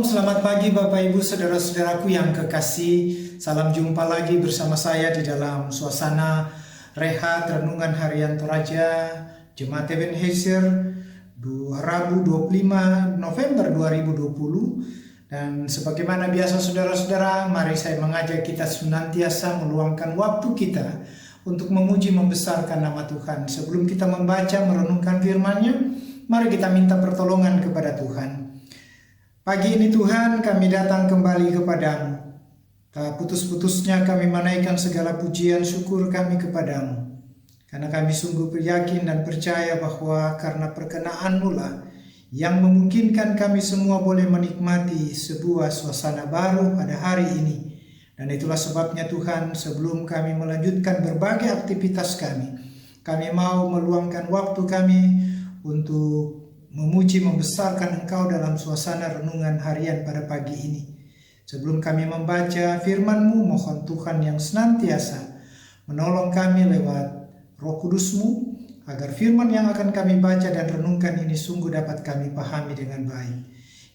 Selamat pagi Bapak Ibu Saudara-saudaraku yang kekasih. Salam jumpa lagi bersama saya di dalam suasana rehat renungan harian Toraja Jemaat Ebenezer Rabu 25 November 2020. Dan sebagaimana biasa saudara-saudara, mari saya mengajak kita senantiasa meluangkan waktu kita untuk memuji membesarkan nama Tuhan. Sebelum kita membaca merenungkan firman-Nya, mari kita minta pertolongan kepada Tuhan. Pagi ini Tuhan, kami datang kembali kepadamu. Tak putus-putusnya kami menaikkan segala pujian syukur kami kepadamu. Karena kami sungguh yakin dan percaya bahwa karena perkenan-Mu lah yang memungkinkan kami semua boleh menikmati sebuah suasana baru pada hari ini. Dan itulah sebabnya Tuhan, sebelum kami melanjutkan berbagai aktivitas kami mau meluangkan waktu kami untuk memuji membesarkan Engkau dalam suasana renungan harian pada pagi ini. Sebelum kami membaca firman-Mu, mohon Tuhan yang senantiasa menolong kami lewat Roh Kudus-Mu, agar firman yang akan kami baca dan renungkan ini sungguh dapat kami pahami dengan baik.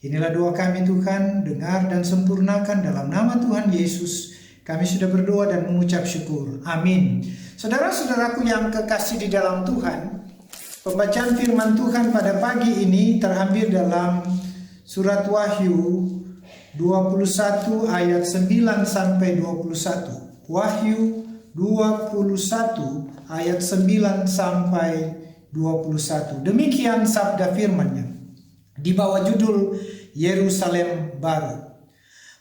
Inilah doa kami Tuhan, dengar dan sempurnakan dalam nama Tuhan Yesus. Kami sudah berdoa dan mengucap syukur. Amin. Saudara-saudaraku yang kekasih di dalam Tuhan, pembacaan firman Tuhan pada pagi ini terambil dalam surat Wahyu 21 ayat 9 sampai 21. Wahyu 21 ayat 9 sampai 21. Demikian sabda firman-Nya di bawah judul Yerusalem Baru.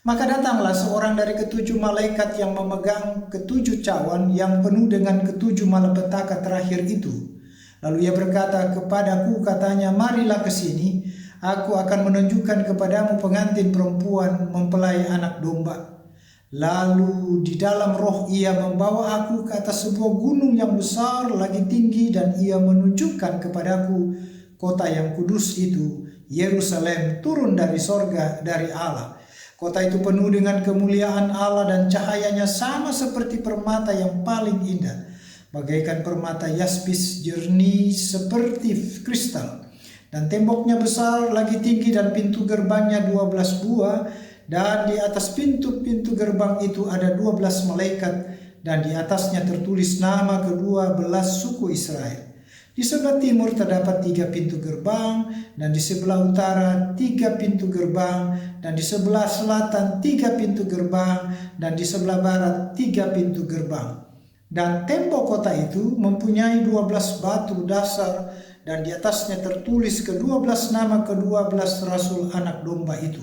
Maka datanglah seorang dari ketujuh malaikat yang memegang ketujuh cawan yang penuh dengan ketujuh malapetaka terakhir itu. Lalu ia berkata kepadaku, katanya, marilah ke sini, aku akan menunjukkan kepadamu pengantin perempuan mempelai anak domba. Lalu di dalam roh ia membawa aku ke atas sebuah gunung yang besar lagi tinggi, dan ia menunjukkan kepadaku kota yang kudus itu, Yerusalem, turun dari sorga dari Allah. Kota itu penuh dengan kemuliaan Allah dan cahayanya sama seperti permata yang paling indah, bagaikan permata yaspis jernih seperti kristal. Dan temboknya besar lagi tinggi dan pintu gerbangnya 12 buah. Dan di atas pintu-pintu gerbang itu ada 12 malaikat, dan di atasnya tertulis nama ke-12 suku Israel. Di sebelah timur terdapat 3 pintu gerbang, dan di sebelah utara 3 pintu gerbang, dan di sebelah selatan 3 pintu gerbang, dan di sebelah barat 3 pintu gerbang. Dan tembok kota itu mempunyai 12 batu dasar, dan di atasnya tertulis ke-12 nama ke-12 rasul anak domba itu.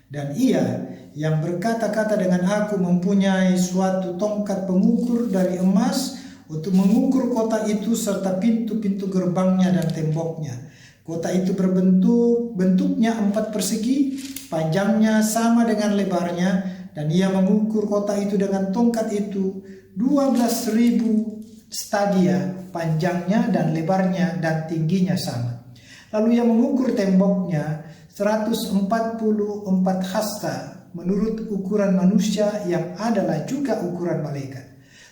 Dan ia yang berkata-kata dengan aku mempunyai suatu tongkat pengukur dari emas untuk mengukur kota itu serta pintu-pintu gerbangnya dan temboknya. Kota itu bentuknya 4 persegi, panjangnya sama dengan lebarnya, dan ia mengukur kota itu dengan tongkat itu 12.000 stadia, panjangnya dan lebarnya dan tingginya sama. Lalu ia mengukur temboknya 144 hasta menurut ukuran manusia yang adalah juga ukuran malaikat.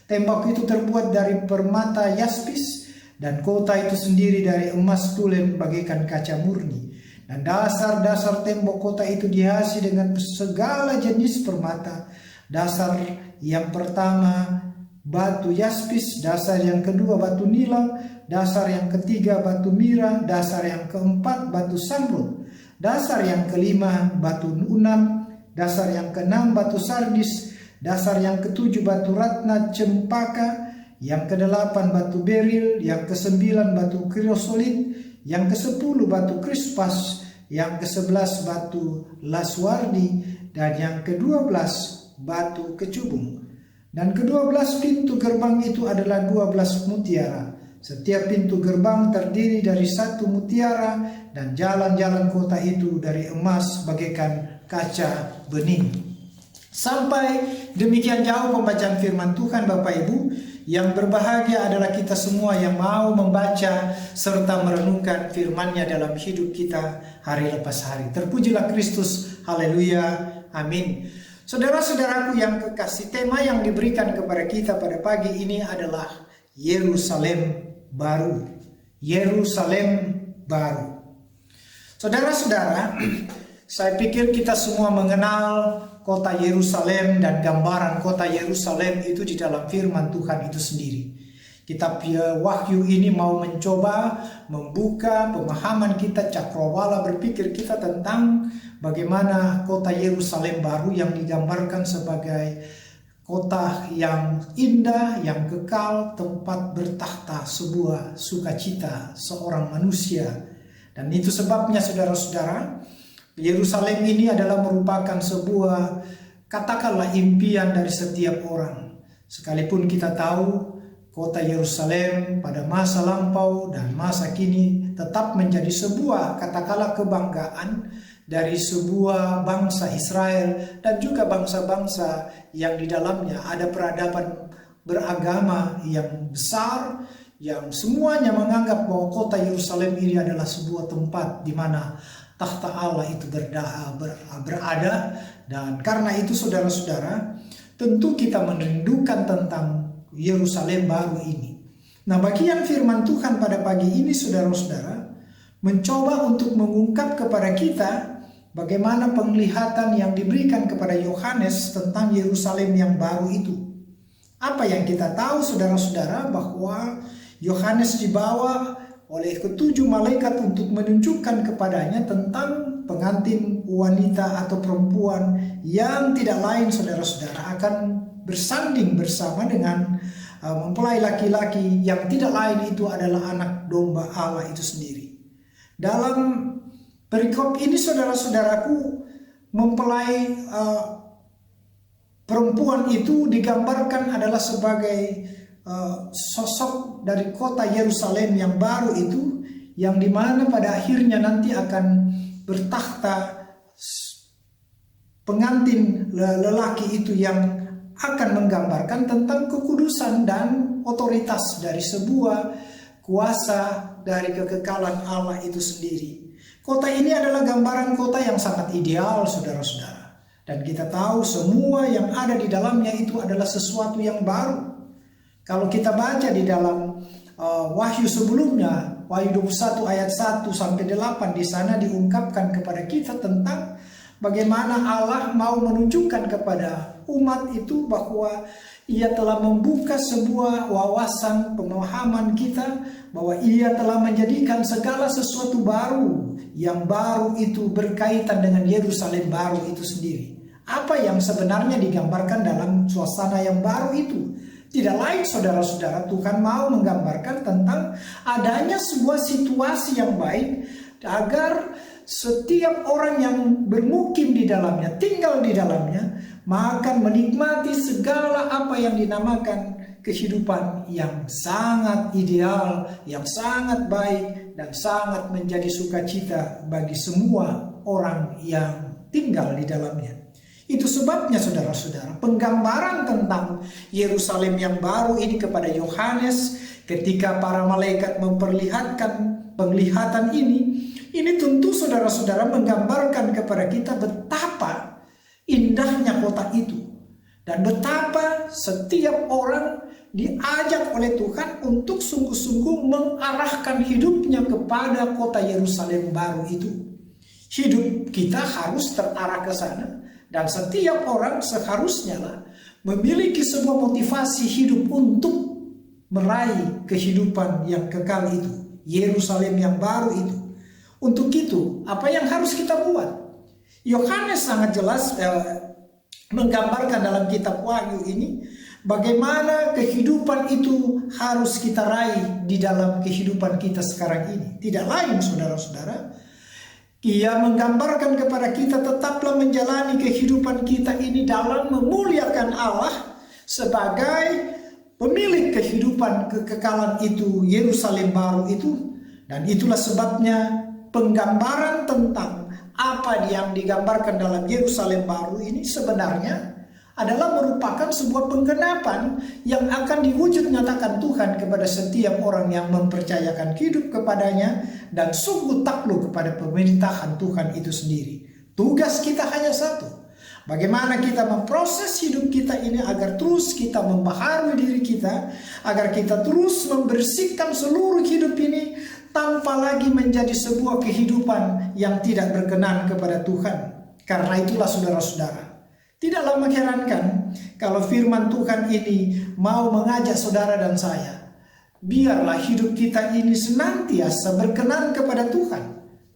Tembok itu terbuat dari permata yaspis, dan kota itu sendiri dari emas tulen bagaikan kaca murni. Dan dasar-dasar tembok kota itu dihiasi dengan segala jenis permata. Dasar yang pertama batu yaspis, dasar yang kedua batu nilam, dasar yang ketiga batu mira, dasar yang keempat batu samrud, dasar yang kelima batu unam, dasar yang keenam batu sardis, dasar yang ketujuh batu ratna cempaka, yang kedelapan batu beril, yang kesembilan batu krisolit, yang kesepuluh batu krispas, yang ke-11 batu laswardi, dan yang ke-12 batu kecubung. Dan ke-12 pintu gerbang itu adalah 12 mutiara. Setiap pintu gerbang terdiri dari 1 mutiara, dan jalan-jalan kota itu dari emas bagaikan kaca bening. Sampai demikian jauh pembacaan firman Tuhan Bapak Ibu. Yang berbahagia adalah kita semua yang mau membaca serta merenungkan firman-Nya dalam hidup kita hari lepas hari. Terpujilah Kristus, haleluya, amin. Saudara-saudaraku yang kekasih, tema yang diberikan kepada kita pada pagi ini adalah Yerusalem baru. Yerusalem baru. Saudara-saudara, Saya pikir kita semua mengenal kota Yerusalem dan gambaran kota Yerusalem itu di dalam firman Tuhan itu sendiri. Kitab Wahyu ini mau mencoba membuka pemahaman kita, cakrawala berpikir kita tentang bagaimana kota Yerusalem baru yang digambarkan sebagai kota yang indah, yang kekal, tempat bertahta sebuah sukacita seorang manusia. Dan itu sebabnya saudara-saudara, Yerusalem ini adalah merupakan sebuah, katakanlah, impian dari setiap orang. Sekalipun kita tahu kota Yerusalem pada masa lampau dan masa kini tetap menjadi sebuah, katakanlah, kebanggaan dari sebuah bangsa Israel dan juga bangsa-bangsa yang di dalamnya ada peradaban beragama yang besar, yang semuanya menganggap bahwa kota Yerusalem ini adalah sebuah tempat di mana tahta Allah itu berada. Dan karena itu saudara-saudara, tentu kita merindukan tentang Yerusalem baru ini. Nah, bagian firman Tuhan pada pagi ini saudara-saudara mencoba untuk mengungkap kepada kita bagaimana penglihatan yang diberikan kepada Yohanes tentang Yerusalem yang baru itu. Apa yang kita tahu saudara-saudara, bahwa Yohanes dibawa oleh ketujuh malaikat untuk menunjukkan kepadanya tentang pengantin wanita atau perempuan yang tidak lain saudara-saudara akan bersanding bersama dengan mempelai laki-laki yang tidak lain itu adalah anak domba Allah itu sendiri. Dalam perikop ini saudara-saudaraku, mempelai perempuan itu digambarkan adalah sebagai sosok dari kota Yerusalem yang baru itu, yang dimana pada akhirnya nanti akan bertakhta pengantin lelaki itu yang akan menggambarkan tentang kekudusan dan otoritas dari sebuah kuasa dari kekekalan Allah itu sendiri. Kota ini adalah gambaran kota yang sangat ideal saudara-saudara, dan kita tahu semua yang ada di dalamnya itu adalah sesuatu yang baru. Kalau kita baca di dalam Wahyu sebelumnya, Wahyu 21 ayat 1 sampai 8, di sana diungkapkan kepada kita tentang bagaimana Allah mau menunjukkan kepada umat itu bahwa Ia telah membuka sebuah wawasan pemahaman kita, bahwa Ia telah menjadikan segala sesuatu baru, yang baru itu berkaitan dengan Yerusalem baru itu sendiri. Apa yang sebenarnya digambarkan dalam suasana yang baru itu? Tidak lain saudara-saudara, Tuhan mau menggambarkan tentang adanya sebuah situasi yang baik agar setiap orang yang bermukim di dalamnya, tinggal di dalamnya, maka menikmati segala apa yang dinamakan kehidupan yang sangat ideal, yang sangat baik, dan sangat menjadi sukacita bagi semua orang yang tinggal di dalamnya. Itu sebabnya saudara-saudara, penggambaran tentang Yerusalem yang baru ini kepada Yohanes ketika para malaikat memperlihatkan penglihatan ini tentu saudara-saudara menggambarkan kepada kita betapa indahnya kota itu, dan betapa setiap orang diajak oleh Tuhan untuk sungguh-sungguh mengarahkan hidupnya kepada kota Yerusalem baru itu. Hidup kita harus terarah ke sana, dan setiap orang seharusnya memiliki sebuah motivasi hidup untuk meraih kehidupan yang kekal itu, Yerusalem yang baru itu. Untuk itu, apa yang harus kita buat? Yohanes sangat jelas menggambarkan dalam kitab Wahyu ini bagaimana kehidupan itu harus kita raih di dalam kehidupan kita sekarang ini. Tidak lain saudara-saudara, Ia menggambarkan kepada kita tetaplah menjalani kehidupan kita ini dalam memuliakan Allah sebagai pemilik kehidupan kekekalan itu, Yerusalem baru itu. Dan itulah sebabnya penggambaran tentang apa yang digambarkan dalam Yerusalem baru ini sebenarnya adalah merupakan sebuah penggenapan yang akan diwujud nyatakan Tuhan kepada setiap orang yang mempercayakan hidup kepadanya dan sungguh takluk kepada pemerintahan Tuhan itu sendiri. Tugas kita hanya satu: bagaimana kita memproses hidup kita ini agar terus kita membaharui diri kita, agar kita terus membersihkan seluruh hidup ini tanpa lagi menjadi sebuah kehidupan yang tidak berkenan kepada Tuhan. Karena itulah saudara-saudara, tidaklah mengherankan kalau firman Tuhan ini mau mengajak saudara dan saya, biarlah hidup kita ini senantiasa berkenan kepada Tuhan.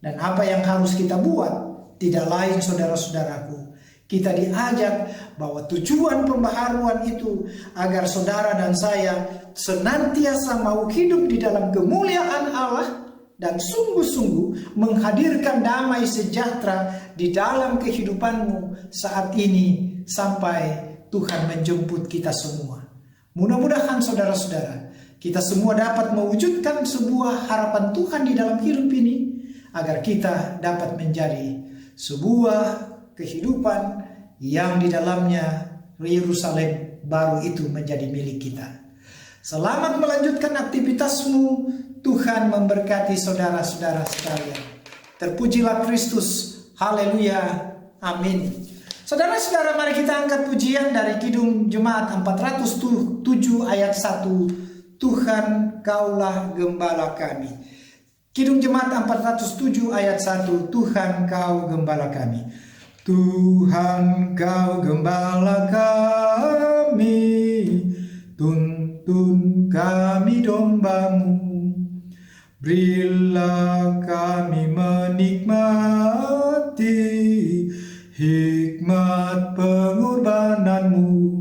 Dan apa yang harus kita buat tidak lain, saudara-saudaraku, kita diajak bahwa tujuan pembaharuan itu agar saudara dan saya senantiasa mau hidup di dalam kemuliaan Allah dan sungguh-sungguh menghadirkan damai sejahtera di dalam kehidupanmu saat ini sampai Tuhan menjemput kita semua. Mudah-mudahan saudara-saudara, kita semua dapat mewujudkan sebuah harapan Tuhan di dalam hidup ini, agar kita dapat menjadi sebuah kehidupan yang di dalamnya Yerusalem baru itu menjadi milik kita. Selamat melanjutkan aktivitasmu. Tuhan memberkati saudara-saudara sekalian. Terpujilah Kristus. Haleluya. Amin. Saudara-saudara, mari kita angkat pujian dari Kidung Jemaat 407 ayat 1. Tuhan kaulah gembala kami. Kidung Jemaat 407 ayat 1. Tuhan kau gembala kami. Tuhan kau gembala kami, tuntun kami dombamu. Berilah kami menikmati hikmat pengorbananmu.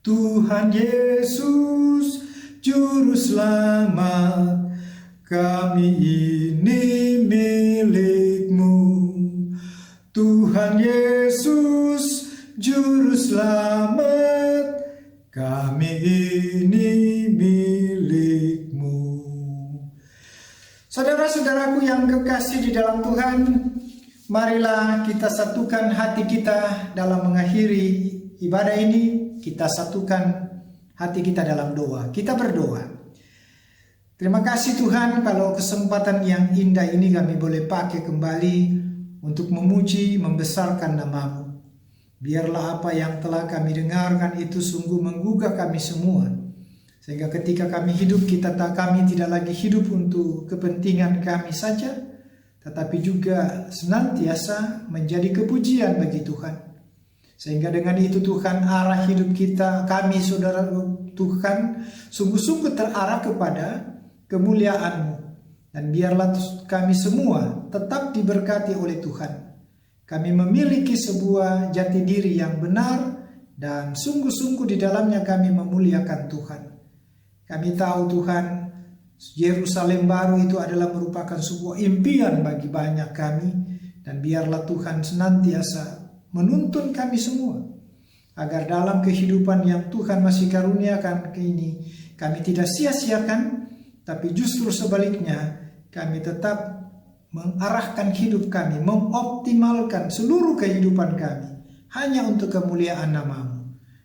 Tuhan Yesus Juru Selamat, kami ini milik-Mu. Tuhan Yesus Juru Selamat, kami ini milik-Mu. Saudara-saudaraku yang kekasih di dalam Tuhan, marilah kita satukan hati kita dalam mengakhiri ibadah ini. Kita satukan hati kita dalam doa. Kita berdoa. Terima kasih Tuhan kalau kesempatan yang indah ini kami boleh pakai kembali untuk memuji, membesarkan nama-Mu. Biarlah apa yang telah kami dengarkan itu sungguh menggugah kami semua. Sehingga ketika kami hidup, kami tidak lagi hidup untuk kepentingan kami saja, tetapi juga senantiasa menjadi kepujian bagi Tuhan. Sehingga dengan itu Tuhan, arah hidup kita, kami saudara Tuhan, sungguh-sungguh terarah kepada kemuliaan-Mu. Dan biarlah kami semua tetap diberkati oleh Tuhan. Kami memiliki sebuah jati diri yang benar, dan sungguh-sungguh di dalamnya kami memuliakan Tuhan. Kami tahu Tuhan, Yerusalem baru itu adalah merupakan sebuah impian bagi banyak kami. Dan biarlah Tuhan senantiasa menuntun kami semua, agar dalam kehidupan yang Tuhan masih karuniakan ini, kami tidak sia-siakan, tapi justru sebaliknya, kami tetap mengarahkan hidup kami, mengoptimalkan seluruh kehidupan kami, hanya untuk kemuliaan nama-Mu.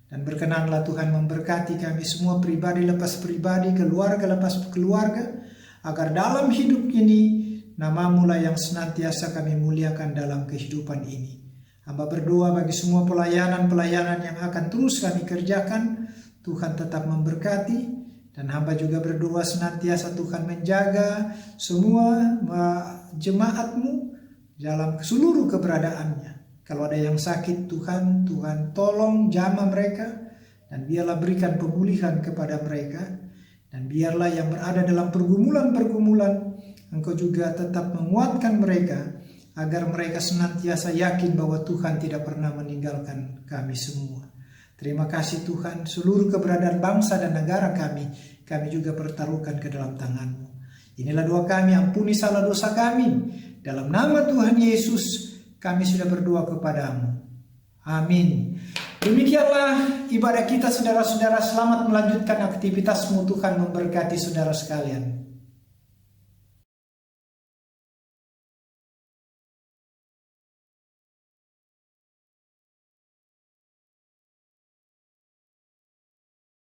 Dan berkenanlah Tuhan memberkati kami semua, pribadi lepas pribadi, keluarga lepas keluarga, agar dalam hidup ini nama-Mu lah yang senantiasa kami muliakan dalam kehidupan ini. Hamba berdoa bagi semua pelayanan-pelayanan yang akan terus kami kerjakan, Tuhan tetap memberkati. Dan hamba juga berdoa senantiasa Tuhan menjaga semua jemaat-Mu dalam seluruh keberadaannya. Kalau ada yang sakit Tuhan tolong jamah mereka, dan biarlah berikan pemulihan kepada mereka. Dan biarlah yang berada dalam pergumulan-pergumulan, Engkau juga tetap menguatkan mereka, agar mereka senantiasa yakin bahwa Tuhan tidak pernah meninggalkan kami semua. Terima kasih Tuhan, seluruh keberadaan bangsa dan negara kami juga pertaruhkan ke dalam tangan-Mu. Inilah doa kami, ampuni salah dosa kami. Dalam nama Tuhan Yesus, kami sudah berdoa kepada-Mu. Amin. Demikianlah ibadah kita saudara-saudara. Selamat melanjutkan aktivitasmu. Tuhan memberkati saudara sekalian.